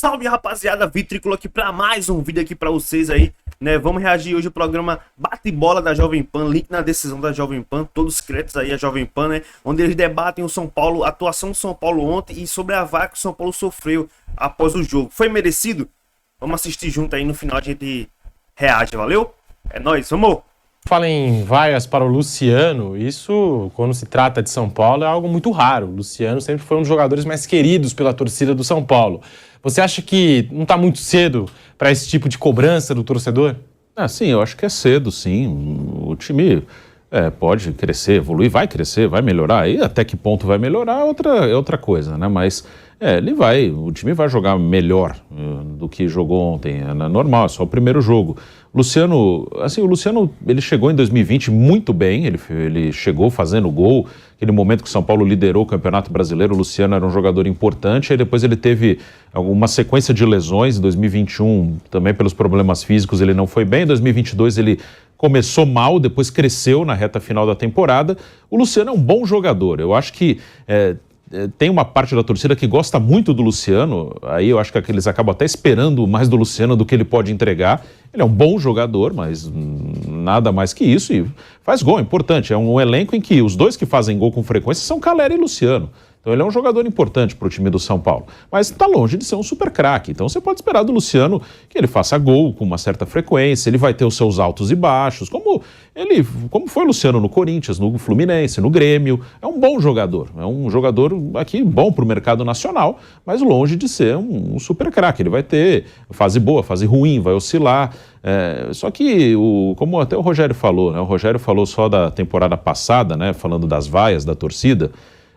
salve, rapaziada, Vitrícola aqui pra mais um vídeo aqui pra vocês aí, né? Vamos reagir hoje ao programa Bate-Bola da Jovem Pan, link na decisão da Jovem Pan, todos os créditos aí a Jovem Pan, né? Onde eles debatem o São Paulo, a atuação do São Paulo ontem e sobre a vaga que o São Paulo sofreu após o jogo. Foi merecido? Vamos assistir junto aí, no final a gente reage, valeu? É nóis, vamos! Fala em vaias para o Luciano, isso, quando se trata de São Paulo, é algo muito raro. O Luciano sempre foi um dos jogadores mais queridos pela torcida do São Paulo. Você acha que não está muito cedo para esse tipo de cobrança do torcedor? Sim, eu acho que é cedo, sim. O time pode crescer, evoluir, vai melhorar. E até que ponto vai melhorar é outra coisa, né? Mas o time vai jogar melhor do que jogou ontem. É normal, é só o primeiro jogo. O Luciano, ele chegou em 2020 muito bem, ele chegou fazendo gol, aquele momento que o São Paulo liderou o Campeonato Brasileiro, o Luciano era um jogador importante, aí depois ele teve uma sequência de lesões, em 2021 também pelos problemas físicos ele não foi bem, em 2022 ele começou mal, depois cresceu na reta final da temporada. O Luciano é um bom jogador, eu acho que tem uma parte da torcida que gosta muito do Luciano, aí eu acho que eles acabam até esperando mais do Luciano do que ele pode entregar. Ele é um bom jogador, mas nada mais que isso, e faz gol, é importante. É um elenco em que os dois que fazem gol com frequência são Calera e Luciano. Então ele é um jogador importante para o time do São Paulo, mas está longe de ser um super craque. Então você pode esperar do Luciano que ele faça gol com uma certa frequência, ele vai ter os seus altos e baixos, como foi o Luciano no Corinthians, no Fluminense, no Grêmio. É um bom jogador, é um jogador aqui bom para o mercado nacional, mas longe de ser um super craque. Ele vai ter fase boa, fase ruim, vai oscilar. Só que, como até o Rogério falou, né? O Rogério falou só da temporada passada, né? Falando das vaias da torcida.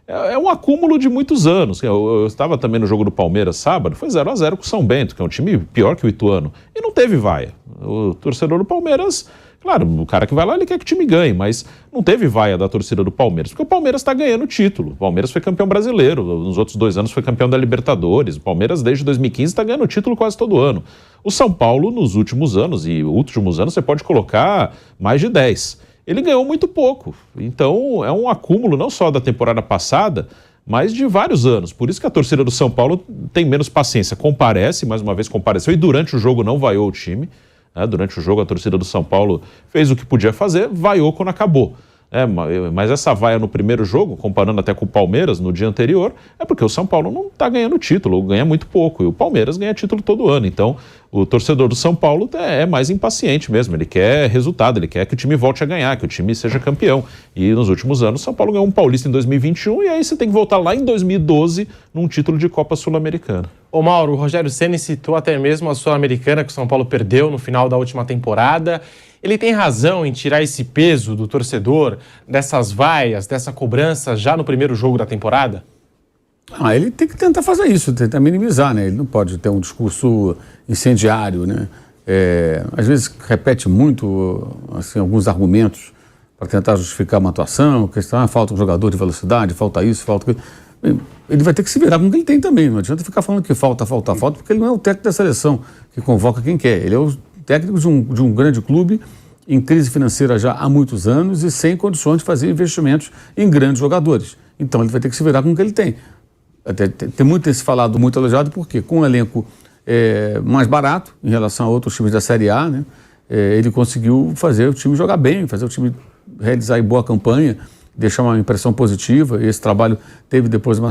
É um acúmulo de muitos anos. Eu estava também no jogo do Palmeiras sábado, foi 0-0 com o São Bento, que é um time pior que o Ituano, e não teve vaia. O torcedor do Palmeiras, claro, o cara que vai lá, ele quer que o time ganhe, mas não teve vaia da torcida do Palmeiras, porque o Palmeiras está ganhando o título. O Palmeiras foi campeão brasileiro, nos outros 2 anos foi campeão da Libertadores. O Palmeiras, desde 2015, está ganhando o título quase todo ano. O São Paulo, nos últimos anos você pode colocar mais de 10. Ele ganhou muito pouco, então é um acúmulo não só da temporada passada, mas de vários anos. Por isso que a torcida do São Paulo tem menos paciência, mais uma vez compareceu, e durante o jogo não vaiou o time, né? Durante o jogo a torcida do São Paulo fez o que podia fazer, vaiou quando acabou. Mas essa vaia no primeiro jogo, comparando até com o Palmeiras no dia anterior, é porque o São Paulo não está ganhando título, ganha muito pouco, e o Palmeiras ganha título todo ano. Então o torcedor do São Paulo é mais impaciente mesmo, ele quer resultado, ele quer que o time volte a ganhar, que o time seja campeão. E nos últimos anos o São Paulo ganhou um Paulista em 2021, e aí você tem que voltar lá em 2012 num título de Copa Sul-Americana. Ô Mauro, o Rogério Ceni citou até mesmo a Sul-Americana que o São Paulo perdeu no final da última temporada. Ele tem razão em tirar esse peso do torcedor, dessas vaias, dessa cobrança já no primeiro jogo da temporada? Ele tem que tentar fazer isso, tentar minimizar, né? Ele não pode ter um discurso incendiário, né? Às vezes repete muito assim, alguns argumentos para tentar justificar uma atuação, questão, falta um jogador de velocidade, falta isso, falta aquilo. Ele vai ter que se virar com o que ele tem também, não adianta ficar falando que falta, porque ele não é o técnico da seleção que convoca quem quer, ele é o técnico de um grande clube em crise financeira já há muitos anos e sem condições de fazer investimentos em grandes jogadores. Então ele vai ter que se virar com o que ele tem. Tem muito esse falado, muito elogiado, porque com um elenco mais barato em relação a outros times da Série A, né, ele conseguiu fazer o time jogar bem, fazer o time realizar boa campanha, deixar uma impressão positiva. E esse trabalho teve depois uma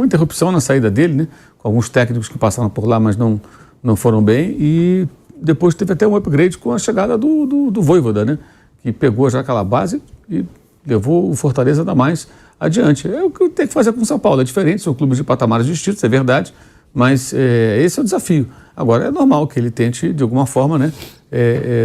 interrupção na saída dele, né, com alguns técnicos que passaram por lá, mas não foram bem, e depois teve até um upgrade com a chegada do Vojvoda, né, que pegou já aquela base e levou o Fortaleza ainda mais adiante. É o que tem que fazer com o São Paulo, é diferente, são clubes de patamares distintos, é verdade, mas esse é o desafio. Agora, é normal que ele tente, de alguma forma, né,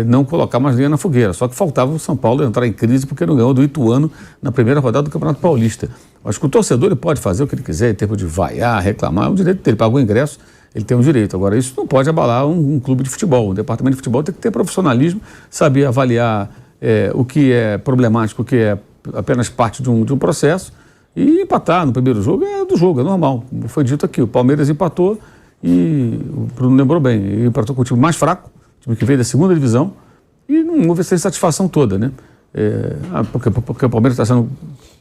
não colocar mais lenha na fogueira, só que faltava o São Paulo entrar em crise porque não ganhou do Ituano na primeira rodada do Campeonato Paulista. Acho que o torcedor ele pode fazer o que ele quiser, em termos de vaiar, reclamar, é um direito dele, pagou o ingresso, ele tem um direito. Agora, isso não pode abalar um clube de futebol. Um departamento de futebol tem que ter profissionalismo, saber avaliar o que é problemático, o que é apenas parte de um processo, e empatar no primeiro jogo é normal. Foi dito aqui, o Palmeiras empatou e o Bruno lembrou bem, ele empatou com o time mais fraco, o time que veio da segunda divisão, e não houve essa insatisfação toda, né? Porque o Palmeiras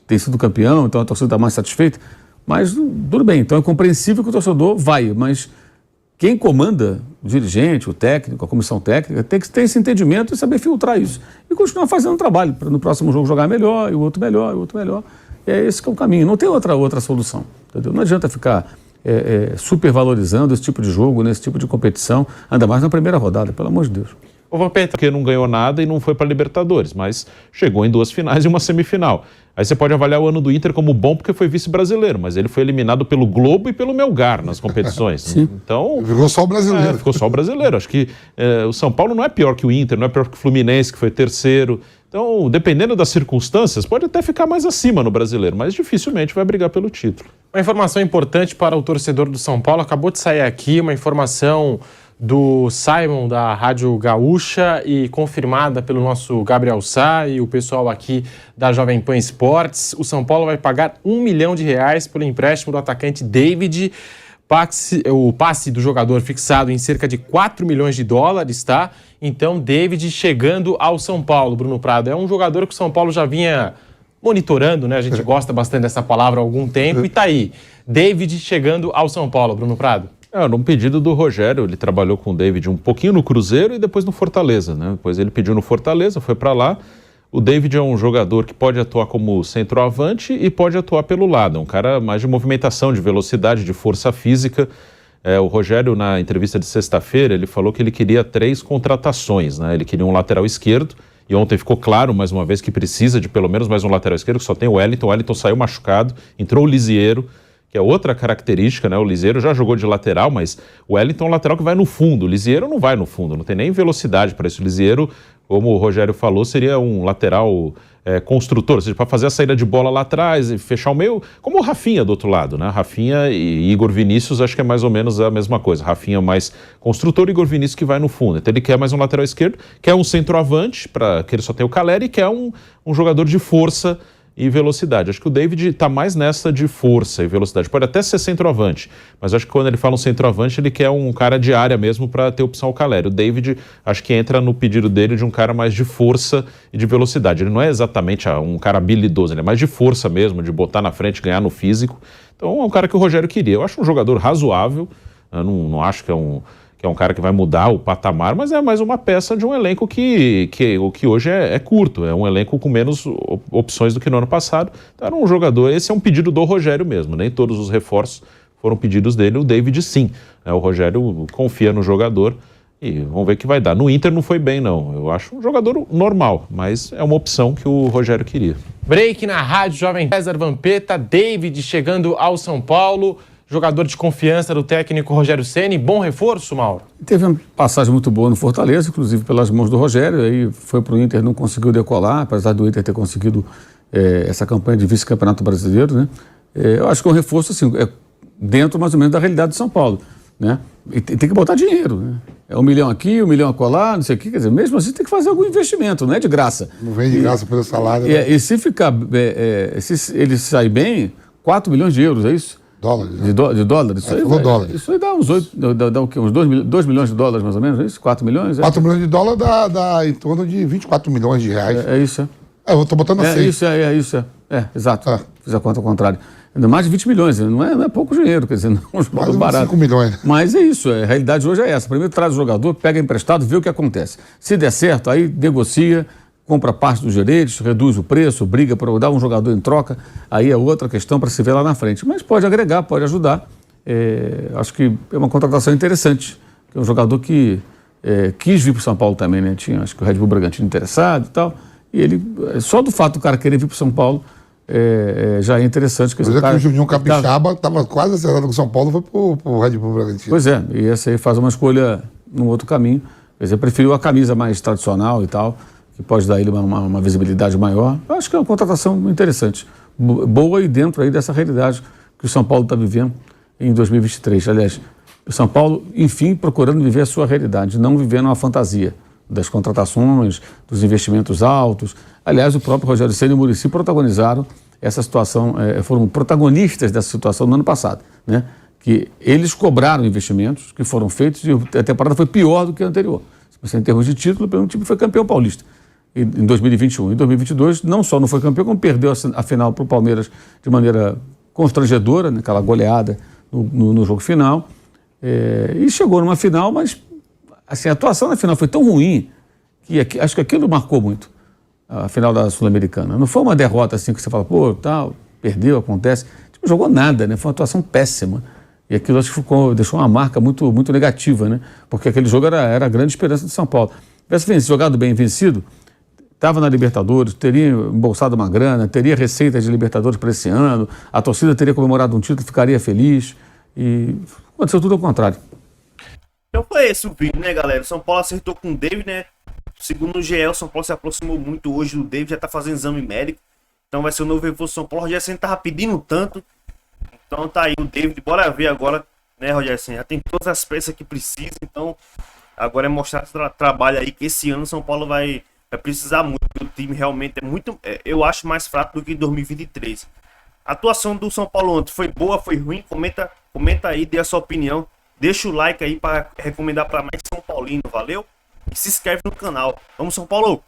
tem sido campeão, então a torcida está mais satisfeita. Mas tudo bem, então é compreensível que o torcedor vai, mas quem comanda, o dirigente, o técnico, a comissão técnica, tem que ter esse entendimento e saber filtrar isso. E continuar fazendo o trabalho, para no próximo jogo jogar melhor, e o outro melhor, e o outro melhor. É esse que é o caminho, não tem outra solução. Entendeu? Não adianta ficar supervalorizando esse tipo de jogo, nesse tipo de competição, ainda mais na primeira rodada, pelo amor de Deus. O Vampeta, porque não ganhou nada e não foi para Libertadores, mas chegou em 2 finais e uma semifinal. Aí você pode avaliar o ano do Inter como bom porque foi vice-brasileiro, mas ele foi eliminado pelo Globo e pelo Melgar nas competições. Sim. Então, ficou só o brasileiro. Ficou só o brasileiro. Acho que o São Paulo não é pior que o Inter, não é pior que o Fluminense, que foi terceiro. Então, dependendo das circunstâncias, pode até ficar mais acima no brasileiro, mas dificilmente vai brigar pelo título. Uma informação importante para o torcedor do São Paulo, acabou de sair aqui uma informação do Simon, da Rádio Gaúcha, e confirmada pelo nosso Gabriel Sá e o pessoal aqui da Jovem Pan Esportes. O São Paulo vai pagar R$1 milhão pelo empréstimo do atacante David. O passe do jogador fixado em cerca de $4 milhões, tá? Então, David chegando ao São Paulo, Bruno Prado. É um jogador que o São Paulo já vinha monitorando, né? A gente gosta bastante dessa palavra há algum tempo, e tá aí. David chegando ao São Paulo, Bruno Prado. Num pedido do Rogério, ele trabalhou com o David um pouquinho no Cruzeiro e depois no Fortaleza, né? Depois ele pediu no Fortaleza, foi para lá. O David é um jogador que pode atuar como centroavante e pode atuar pelo lado. É um cara mais de movimentação, de velocidade, de força física. O Rogério, na entrevista de sexta-feira, ele falou que ele queria 3 contratações, né? Ele queria um lateral esquerdo, e ontem ficou claro, mais uma vez, que precisa de pelo menos mais um lateral esquerdo, que só tem o Wellington. O Wellington saiu machucado, entrou o Lisieiro, que é outra característica, né? O Lisieiro já jogou de lateral, mas o Wellington é um lateral que vai no fundo. O Lisieiro não vai no fundo, não tem nem velocidade para isso. O Lisieiro, como o Rogério falou, seria um lateral construtor, ou seja, para fazer a saída de bola lá atrás e fechar o meio, como o Rafinha do outro lado, né? Rafinha e Igor Vinícius, acho que é mais ou menos a mesma coisa. Rafinha mais construtor, Igor Vinícius que vai no fundo. Então ele quer mais um lateral esquerdo, quer um centroavante, para que ele só tenha o Caleri, e quer um jogador de força e velocidade. Acho que o David está mais nessa de força e velocidade. Pode até ser centroavante, mas acho que quando ele fala um centroavante, ele quer um cara de área mesmo para ter opção ao Caleri. O David, acho que entra no pedido dele de um cara mais de força e de velocidade. Ele não é exatamente um cara habilidoso, ele é mais de força mesmo, de botar na frente, ganhar no físico. Então é um cara que o Rogério queria. Eu acho um jogador razoável, eu não acho que é um cara que vai mudar o patamar, mas é mais uma peça de um elenco que hoje é curto, é um elenco com menos opções do que no ano passado. Então era um jogador, esse é um pedido do Rogério mesmo, nem todos os reforços foram pedidos dele, o David sim. O Rogério confia no jogador e vamos ver o que vai dar. No Inter não foi bem não, eu acho um jogador normal, mas é uma opção que o Rogério queria. Break na Rádio Jovem César Vampeta, David chegando ao São Paulo. Jogador de confiança do técnico Rogério Ceni, bom reforço, Mauro? Teve uma passagem muito boa no Fortaleza, inclusive pelas mãos do Rogério, aí foi para o Inter, não conseguiu decolar, apesar do Inter ter conseguido essa campanha de vice-campeonato brasileiro, né? Eu acho que é um reforço, assim, dentro mais ou menos da realidade de São Paulo, né? E tem que botar dinheiro, né? É $1 milhão aqui, $1 milhão acolá, não sei o quê, quer dizer, mesmo assim tem que fazer algum investimento, não é de graça. Não vem de graça pelo salário. Né? E se ficar, se ele sair bem, €4 milhões, é isso? Dólares. Né? De dólares? Isso aí dá uns 8, dá o quê? Uns 2 milhões de dólares, mais ou menos, é isso? 4 milhões? 4 milhões de dólares dá em torno de 24 milhões de reais. É isso, eu tô botando assim. Isso. Exato. Fiz a conta ao contrário. Ainda mais de 20 milhões, não é pouco dinheiro, quer dizer, não é um jogador barato. 5 milhões. Mas é isso, a realidade hoje é essa. Primeiro traz o jogador, pega emprestado, vê o que acontece. Se der certo, aí negocia, compra parte dos direitos, reduz o preço, briga para dar um jogador em troca, aí é outra questão para se ver lá na frente. Mas pode agregar, pode ajudar. Acho que é uma contratação interessante. É um jogador que quis vir para o São Paulo também, né? Tinha, acho que o Red Bull Bragantino interessado e tal. E ele, só do fato do cara querer vir para o São Paulo, já é interessante. Mas que o Juninho Capixaba estava quase acertado com o São Paulo, foi para o Red Bull Bragantino. Pois é, e essa aí faz uma escolha num outro caminho. Quer dizer, preferiu a camisa mais tradicional e tal, que pode dar ele uma visibilidade maior. Eu acho que é uma contratação interessante, boa e dentro aí dessa realidade que o São Paulo está vivendo em 2023. Aliás, o São Paulo, enfim, procurando viver a sua realidade, não vivendo uma fantasia das contratações, dos investimentos altos. Aliás, o próprio Rogério Ceni e o Muricy protagonizaram essa situação, foram protagonistas dessa situação no ano passado, né? Que eles cobraram investimentos que foram feitos e a temporada foi pior do que a anterior. Se em termos de título, o time foi campeão paulista em 2021. Em 2022, não só não foi campeão, como perdeu a final para o Palmeiras de maneira constrangedora, né, aquela goleada no jogo final. E chegou numa final, mas assim, a atuação na final foi tão ruim que acho que aquilo marcou muito a final da Sul-Americana. Não foi uma derrota assim que você fala, pô, tal, perdeu, acontece. Tipo, não jogou nada, né? Foi uma atuação péssima. E aquilo acho que deixou uma marca muito, muito negativa, né? Porque aquele jogo era a grande esperança do São Paulo. Se tivesse jogado bem vencido, estava na Libertadores, teria embolsado uma grana, teria receita de Libertadores para esse ano, a torcida teria comemorado um título, ficaria feliz. E aconteceu tudo ao contrário. Então foi esse o vídeo, né, galera? O São Paulo acertou com o David, né? Segundo o GE, o São Paulo se aproximou muito hoje do David, já tá fazendo exame médico. Então vai ser o novo reforço do São Paulo. O Rogério Ceni tava pedindo tanto. Então tá aí o David. Bora ver agora, né, Rogério Ceni? Já tem todas as peças que precisa. Então agora é mostrar trabalho aí que esse ano o São Paulo vai precisar muito. O time realmente é muito, eu acho, mais fraco do que em 2023. A atuação do São Paulo ontem foi boa, foi ruim? Comenta aí, dê a sua opinião. Deixa o like aí para recomendar para mais São Paulino, valeu? E se inscreve no canal. Vamos, São Paulo!